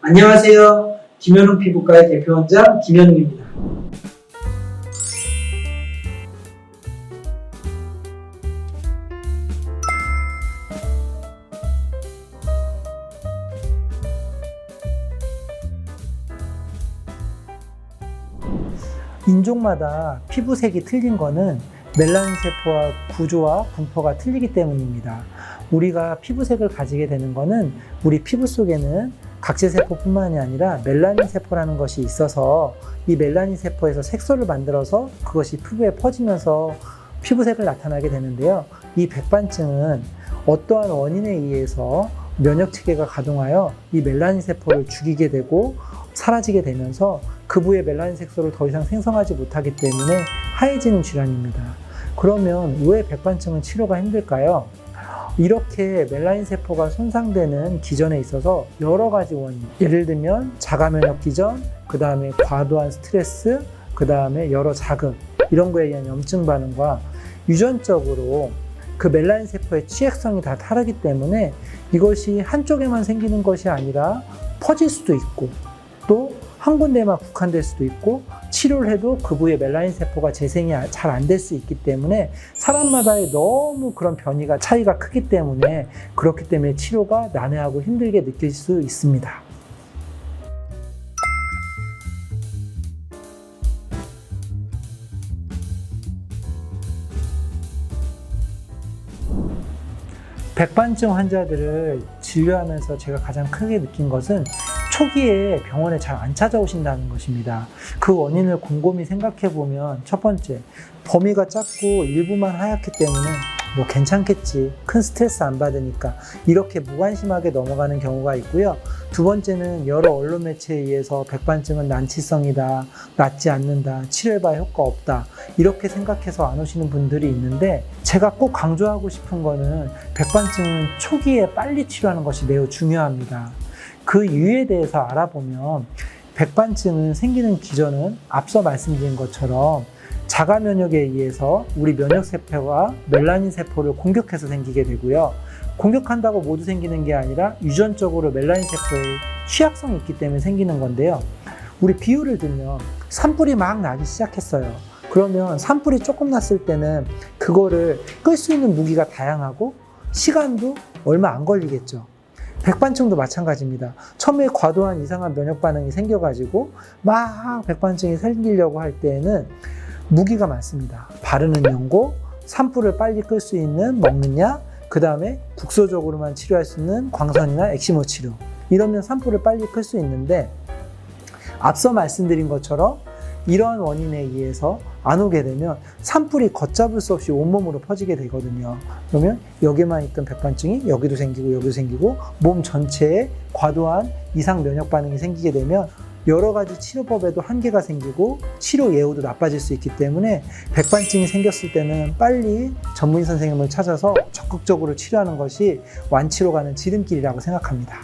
안녕하세요. 김현웅 피부과의 대표원장 김현웅입니다. 인종마다 피부색이 틀린 거는 멜라닌 세포와 구조와 분포가 틀리기 때문입니다. 우리가 피부색을 가지게 되는 거는 우리 피부 속에는 각질세포뿐만이 아니라 멜라닌 세포라는 것이 있어서 이 멜라닌 세포에서 색소를 만들어서 그것이 피부에 퍼지면서 피부색을 나타나게 되는데요. 이 백반증은 어떠한 원인에 의해서 면역체계가 가동하여 이 멜라닌 세포를 죽이게 되고 사라지게 되면서 그 부위의 멜라닌 색소를 더 이상 생성하지 못하기 때문에 하얘지는 질환입니다. 그러면 왜 백반증은 치료가 힘들까요? 이렇게 멜라닌 세포가 손상되는 기전에 있어서 여러 가지 원인, 예를 들면 자가면역 기전, 그 다음에 과도한 스트레스, 그 다음에 여러 자극, 이런 거에 의한 염증 반응과 유전적으로 그 멜라닌 세포의 취약성이 다 다르기 때문에 이것이 한쪽에만 생기는 것이 아니라 퍼질 수도 있고 또 한 군데만 국한될 수도 있고 치료를 해도 그 부위에 멜라닌 세포가 재생이 잘 안 될 수 있기 때문에 사람마다의 너무 그런 변이가 차이가 크기 때문에 그렇기 때문에 치료가 난해하고 힘들게 느낄 수 있습니다. 백반증 환자들을 진료하면서 제가 가장 크게 느낀 것은 초기에 병원에 잘 안 찾아오신다는 것입니다. 그 원인을 곰곰이 생각해 보면 첫 번째, 범위가 작고 일부만 하얗기 때문에 뭐 괜찮겠지, 큰 스트레스 안 받으니까 이렇게 무관심하게 넘어가는 경우가 있고요. 두 번째는 여러 언론 매체에 의해서 백반증은 난치성이다, 낫지 않는다, 치료해봐야 효과 없다 이렇게 생각해서 안 오시는 분들이 있는데 제가 꼭 강조하고 싶은 거는 백반증은 초기에 빨리 치료하는 것이 매우 중요합니다. 그 이유에 대해서 알아보면 백반증은 생기는 기전은 앞서 말씀드린 것처럼 자가 면역에 의해서 우리 면역세포가 멜라닌 세포를 공격해서 생기게 되고요. 공격한다고 모두 생기는 게 아니라 유전적으로 멜라닌 세포에 취약성이 있기 때문에 생기는 건데요. 우리 비유를 들면 산불이 막 나기 시작했어요. 그러면 산불이 조금 났을 때는 그거를 끌 수 있는 무기가 다양하고 시간도 얼마 안 걸리겠죠. 백반증도 마찬가지입니다. 처음에 과도한 이상한 면역 반응이 생겨가지고 막 백반증이 생기려고 할 때에는 무기가 많습니다. 바르는 연고, 산불을 빨리 끌 수 있는 먹는 약, 그 다음에 국소적으로만 치료할 수 있는 광선이나 엑시모 치료. 이러면 산불을 빨리 끌 수 있는데 앞서 말씀드린 것처럼 이러한 원인에 의해서 안 오게 되면 산불이 걷잡을 수 없이 온몸으로 퍼지게 되거든요. 그러면 여기만 있던 백반증이 여기도 생기고 여기도 생기고 몸 전체에 과도한 이상 면역 반응이 생기게 되면 여러 가지 치료법에도 한계가 생기고 치료 예후도 나빠질 수 있기 때문에 백반증이 생겼을 때는 빨리 전문의 선생님을 찾아서 적극적으로 치료하는 것이 완치로 가는 지름길이라고 생각합니다.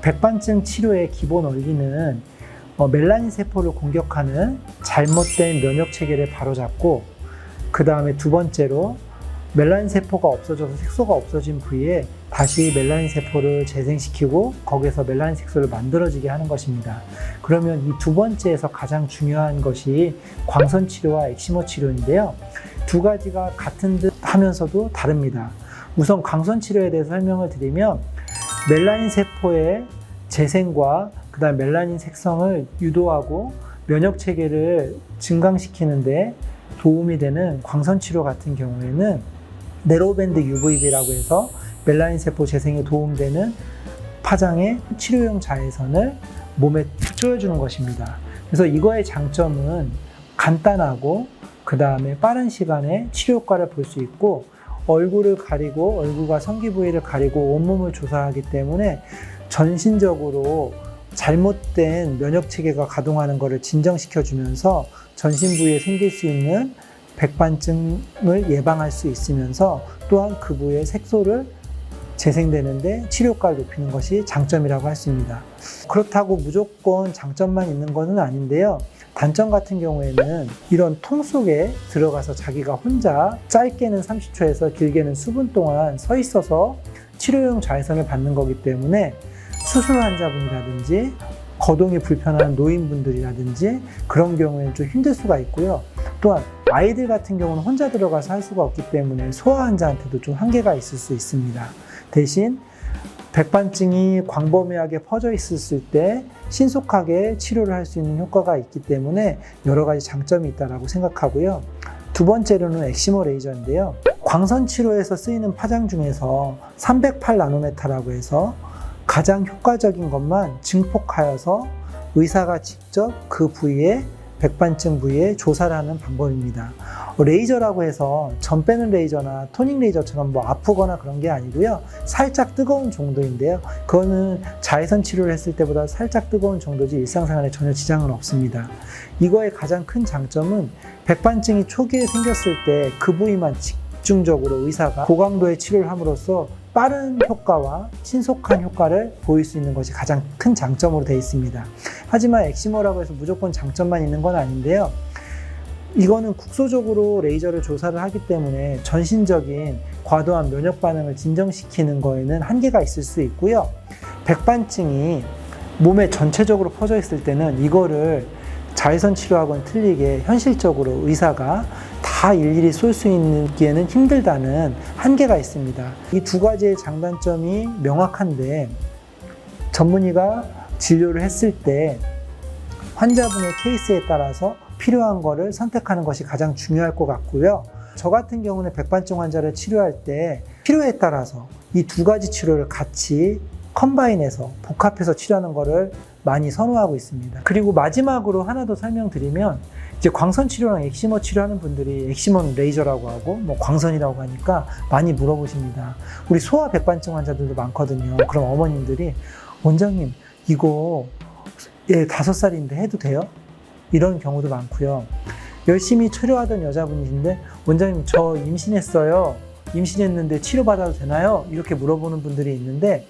백반증 치료의 기본 원리는 멜라닌 세포를 공격하는 잘못된 면역 체계를 바로잡고 그 다음에 두 번째로 멜라닌 세포가 없어져서 색소가 없어진 부위에 다시 멜라닌 세포를 재생시키고 거기에서 멜라닌 색소를 만들어지게 하는 것입니다. 그러면 이 두 번째에서 가장 중요한 것이 광선 치료와 엑시모 치료인데요. 두 가지가 같은 듯 하면서도 다릅니다. 우선 광선 치료에 대해서 설명을 드리면 멜라닌 세포의 재생과 그 다음 멜라닌 색성을 유도하고 면역 체계를 증강시키는데 도움이 되는 광선 치료 같은 경우에는 네로밴드 UVB라고 해서 멜라닌 세포 재생에 도움되는 파장의 치료용 자외선을 몸에 쪼여주는 것입니다. 그래서 이거의 장점은 간단하고 그 다음에 빠른 시간에 치료 효과를 볼 수 있고 얼굴을 가리고 얼굴과 성기 부위를 가리고 온몸을 조사하기 때문에 전신적으로 잘못된 면역 체계가 가동하는 것을 진정시켜 주면서 전신 부위에 생길 수 있는 백반증을 예방할 수 있으면서 또한 그 부위의 색소를 재생되는데 치료 효과를 높이는 것이 장점이라고 할 수 있습니다. 그렇다고 무조건 장점만 있는 것은 아닌데요. 단점 같은 경우에는 이런 통 속에 들어가서 자기가 혼자 짧게는 30초에서 길게는 수분 동안 서 있어서 치료용 자외선을 받는 거기 때문에 수술 환자분이라든지 거동이 불편한 노인분들이라든지 그런 경우에는 좀 힘들 수가 있고요. 또한 아이들 같은 경우는 혼자 들어가서 할 수가 없기 때문에 소아 환자한테도 좀 한계가 있을 수 있습니다. 대신 백반증이 광범위하게 퍼져 있었을 때 신속하게 치료를 할 수 있는 효과가 있기 때문에 여러 가지 장점이 있다고 생각하고요. 두 번째로는 엑시머 레이저인데요. 광선 치료에서 쓰이는 파장 중에서 308나노메타라고 해서 가장 효과적인 것만 증폭하여서 의사가 직접 그 부위에 백반증 부위에 조사를 하는 방법입니다. 레이저라고 해서 전 빼는 레이저나 토닝 레이저처럼 뭐 아프거나 그런 게 아니고요. 살짝 뜨거운 정도인데요. 그거는 자외선 치료를 했을 때보다 살짝 뜨거운 정도지 일상생활에 전혀 지장은 없습니다. 이거의 가장 큰 장점은 백반증이 초기에 생겼을 때 그 부위만 집중적으로 의사가 고강도의 치료를 함으로써 빠른 효과와 신속한 효과를 보일 수 있는 것이 가장 큰 장점으로 되어 있습니다. 하지만 엑시머라고 해서 무조건 장점만 있는 건 아닌데요. 이거는 국소적으로 레이저를 조사를 하기 때문에 전신적인 과도한 면역 반응을 진정시키는 거에는 한계가 있을 수 있고요. 백반증이 몸에 전체적으로 퍼져 있을 때는 이거를 자외선 치료하고는 틀리게 현실적으로 의사가 다 일일이 쏠 수 있기에는 힘들다는 한계가 있습니다. 이 두 가지의 장단점이 명확한데 전문의가 진료를 했을 때 환자분의 케이스에 따라서 필요한 거를 선택하는 것이 가장 중요할 것 같고요. 저 같은 경우는 백반증 환자를 치료할 때 필요에 따라서 이 두 가지 치료를 같이 컴바인해서 복합해서 치료하는 거를 많이 선호하고 있습니다. 그리고 마지막으로 하나 더 설명드리면 이제 광선 치료랑 엑시머 치료하는 분들이 엑시머는 레이저라고 하고 뭐 광선이라고 하니까 많이 물어보십니다. 우리 소아 백반증 환자들도 많거든요. 그럼 어머님들이 원장님 이거 얘 5살인데 해도 돼요? 이런 경우도 많고요. 열심히 치료하던 여자분이신데 원장님 저 임신했어요. 임신했는데 치료받아도 되나요? 이렇게 물어보는 분들이 있는데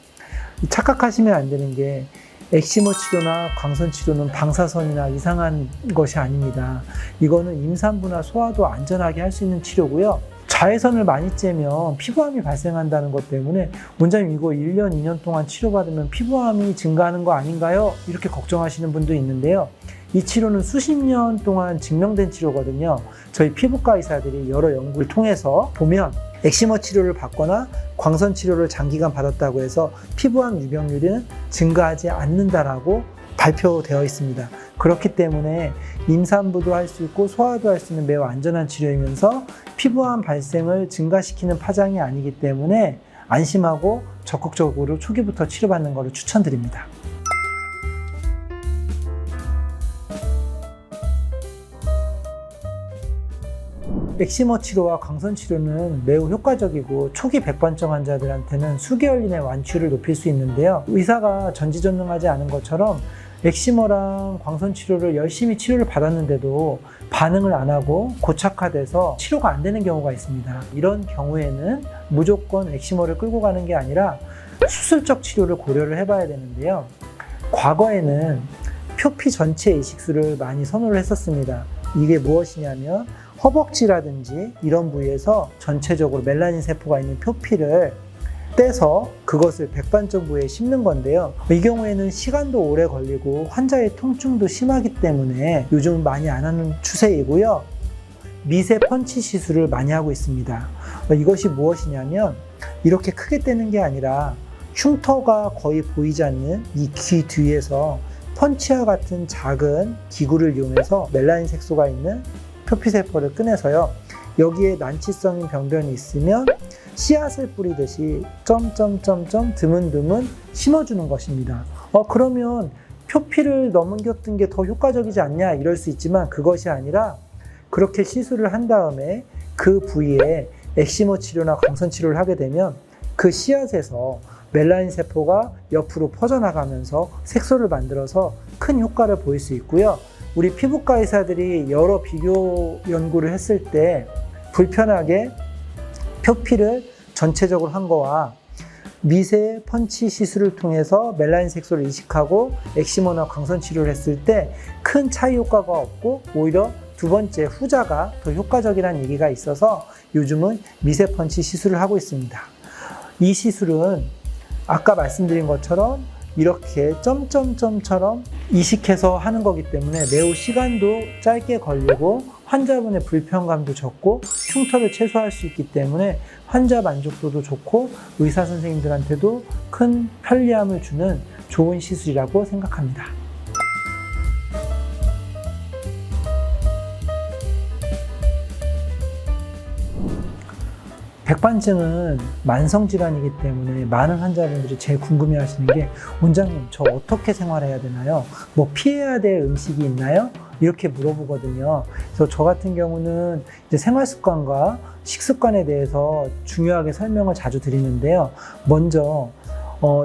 착각하시면 안 되는 게 엑시머 치료나 광선 치료는 방사선이나 이상한 것이 아닙니다. 이거는 임산부나 소아도 안전하게 할 수 있는 치료고요. 자외선을 많이 쬐면 피부암이 발생한다는 것 때문에 원장님 이거 1년, 2년 동안 치료받으면 피부암이 증가하는 거 아닌가요? 이렇게 걱정하시는 분도 있는데요. 이 치료는 수십 년 동안 증명된 치료거든요. 저희 피부과 의사들이 여러 연구를 통해서 보면 엑시머 치료를 받거나 광선 치료를 장기간 받았다고 해서 피부암 유병률은 증가하지 않는다라고 발표되어 있습니다. 그렇기 때문에 임산부도 할 수 있고 소아도 할 수 있는 매우 안전한 치료이면서 피부암 발생을 증가시키는 파장이 아니기 때문에 안심하고 적극적으로 초기부터 치료받는 것을 추천드립니다. 엑시머 치료와 광선 치료는 매우 효과적이고 초기 백반증 환자들한테는 수개월 이내 완치율을 높일 수 있는데요. 의사가 전지전능하지 않은 것처럼 엑시머랑 광선 치료를 열심히 치료를 받았는데도 반응을 안 하고 고착화돼서 치료가 안 되는 경우가 있습니다. 이런 경우에는 무조건 엑시머를 끌고 가는 게 아니라 수술적 치료를 고려를 해봐야 되는데요. 과거에는 표피 전체 이식술을 많이 선호를 했었습니다. 이게 무엇이냐면 허벅지라든지 이런 부위에서 전체적으로 멜라닌 세포가 있는 표피를 떼서 그것을 백반증 부위에 심는 건데요. 이 경우에는 시간도 오래 걸리고 환자의 통증도 심하기 때문에 요즘 많이 안 하는 추세이고요. 미세 펀치 시술을 많이 하고 있습니다. 이것이 무엇이냐면 이렇게 크게 떼는 게 아니라 흉터가 거의 보이지 않는 이 귀 뒤에서 펀치와 같은 작은 기구를 이용해서 멜라닌 색소가 있는 표피세포를 꺼내서요. 여기에 난치성인 병변이 있으면 씨앗을 뿌리듯이 점점점점 드문드문 심어주는 것입니다. 그러면 표피를 넘겼던 게 더 효과적이지 않냐 이럴 수 있지만 그것이 아니라 그렇게 시술을 한 다음에 그 부위에 엑시머 치료나 광선 치료를 하게 되면 그 씨앗에서 멜라닌 세포가 옆으로 퍼져나가면서 색소를 만들어서 큰 효과를 보일 수 있고요. 우리 피부과 의사들이 여러 비교 연구를 했을 때 불편하게 표피를 전체적으로 한 거와 미세 펀치 시술을 통해서 멜라닌 색소를 이식하고 엑시모나 광선 치료를 했을 때 큰 차이 효과가 없고 오히려 두 번째 후자가 더 효과적이라는 얘기가 있어서 요즘은 미세 펀치 시술을 하고 있습니다. 이 시술은 아까 말씀드린 것처럼 이렇게 점점점처럼 이식해서 하는 거기 때문에 매우 시간도 짧게 걸리고 환자분의 불편감도 적고 흉터를 최소화할 수 있기 때문에 환자 만족도도 좋고 의사 선생님들한테도 큰 편리함을 주는 좋은 시술이라고 생각합니다. 백반증은 만성질환이기 때문에 많은 환자분들이 제일 궁금해하시는 게 원장님 저 어떻게 생활해야 되나요? 뭐 피해야 될 음식이 있나요? 이렇게 물어보거든요. 그래서 저 같은 경우는 이제 생활습관과 식습관에 대해서 중요하게 설명을 자주 드리는데요. 먼저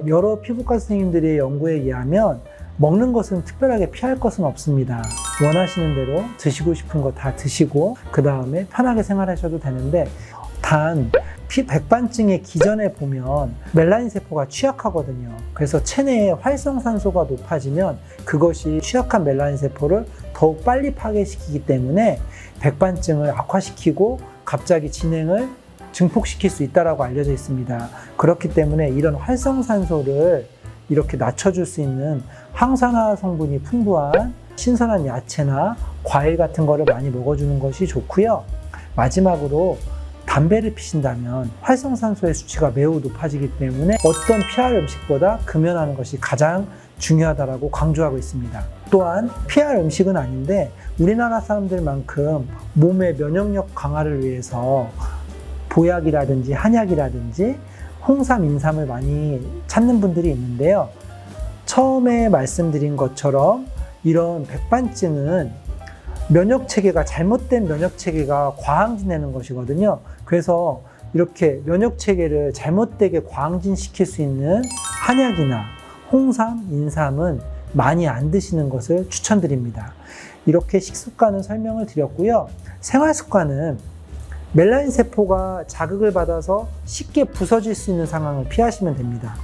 여러 피부과 선생님들의 연구에 의하면 먹는 것은 특별하게 피할 것은 없습니다. 원하시는 대로 드시고 싶은 거 다 드시고 그 다음에 편하게 생활하셔도 되는데 단 백반증의 기전에 보면 멜라닌 세포가 취약하거든요. 그래서 체내에 활성산소가 높아지면 그것이 취약한 멜라닌 세포를 더욱 빨리 파괴시키기 때문에 백반증을 악화시키고 갑자기 진행을 증폭시킬 수 있다고 알려져 있습니다. 그렇기 때문에 이런 활성산소를 이렇게 낮춰줄 수 있는 항산화 성분이 풍부한 신선한 야채나 과일 같은 거를 많이 먹어주는 것이 좋고요. 마지막으로 담배를 피신다면 활성산소의 수치가 매우 높아지기 때문에 어떤 피할 음식보다 금연하는 것이 가장 중요하다고 강조하고 있습니다. 또한 피할 음식은 아닌데 우리나라 사람들만큼 몸의 면역력 강화를 위해서 보약이라든지 한약이라든지 홍삼, 인삼을 많이 찾는 분들이 있는데요. 처음에 말씀드린 것처럼 이런 백반증은 면역체계가 잘못된 면역체계가 과항진되는 것이거든요. 그래서 이렇게 면역체계를 잘못되게 과항진시킬 수 있는 한약이나 홍삼, 인삼은 많이 안 드시는 것을 추천드립니다. 이렇게 식습관은 설명을 드렸고요. 생활습관은 멜라닌 세포가 자극을 받아서 쉽게 부서질 수 있는 상황을 피하시면 됩니다.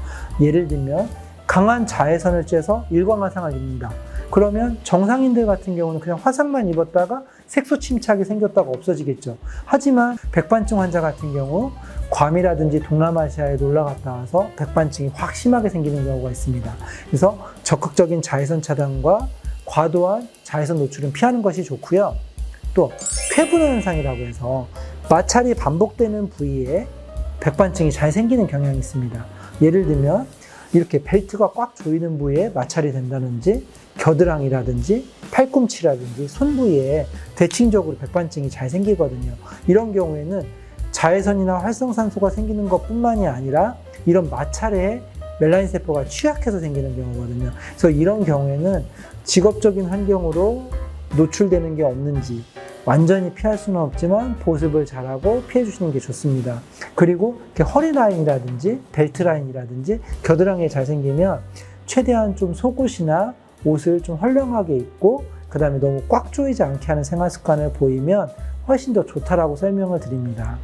예를 들면 강한 자외선을 쬐서 일광화상을 입는다. 그러면 정상인들 같은 경우는 그냥 화상만 입었다가 색소 침착이 생겼다가 없어지겠죠. 하지만 백반증 환자 같은 경우 괌이라든지 동남아시아에 놀러 갔다 와서 백반증이 확 심하게 생기는 경우가 있습니다. 그래서 적극적인 자외선 차단과 과도한 자외선 노출은 피하는 것이 좋고요. 또 쾌분 현상이라고 해서 마찰이 반복되는 부위에 백반증이 잘 생기는 경향이 있습니다. 예를 들면 이렇게 벨트가 꽉 조이는 부위에 마찰이 된다든지 겨드랑이라든지 팔꿈치라든지 손 부위에 대칭적으로 백반증이 잘 생기거든요. 이런 경우에는 자외선이나 활성산소가 생기는 것뿐만이 아니라 이런 마찰에 멜라닌 세포가 취약해서 생기는 경우거든요. 그래서 이런 경우에는 직업적인 환경으로 노출되는 게 없는지 완전히 피할 수는 없지만 보습을 잘하고 피해 주시는 게 좋습니다. 그리고 이렇게 허리 라인이라든지 벨트 라인이라든지 겨드랑이에 잘 생기면 최대한 좀 속옷이나 옷을 좀 헐렁하게 입고 그 다음에 너무 꽉 조이지 않게 하는 생활 습관을 보이면 훨씬 더 좋다라고 설명을 드립니다.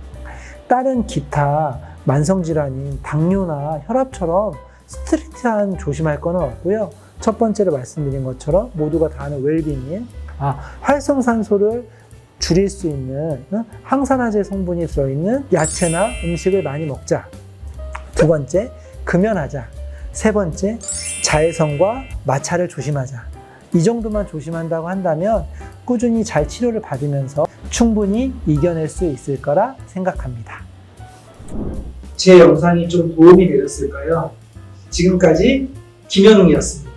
다른 기타 만성질환인 당뇨나 혈압처럼 스트릭트한 조심할 건 없고요. 첫 번째로 말씀드린 것처럼 모두가 다 아는 웰빙인 활성산소를 줄일 수 있는 항산화제 성분이 들어있는 야채나 음식을 많이 먹자. 두 번째, 금연하자. 세 번째, 자외선과 마찰을 조심하자. 이 정도만 조심한다고 한다면 꾸준히 잘 치료를 받으면서 충분히 이겨낼 수 있을 거라 생각합니다. 제 영상이 좀 도움이 되셨을까요? 지금까지 김현웅이었습니다.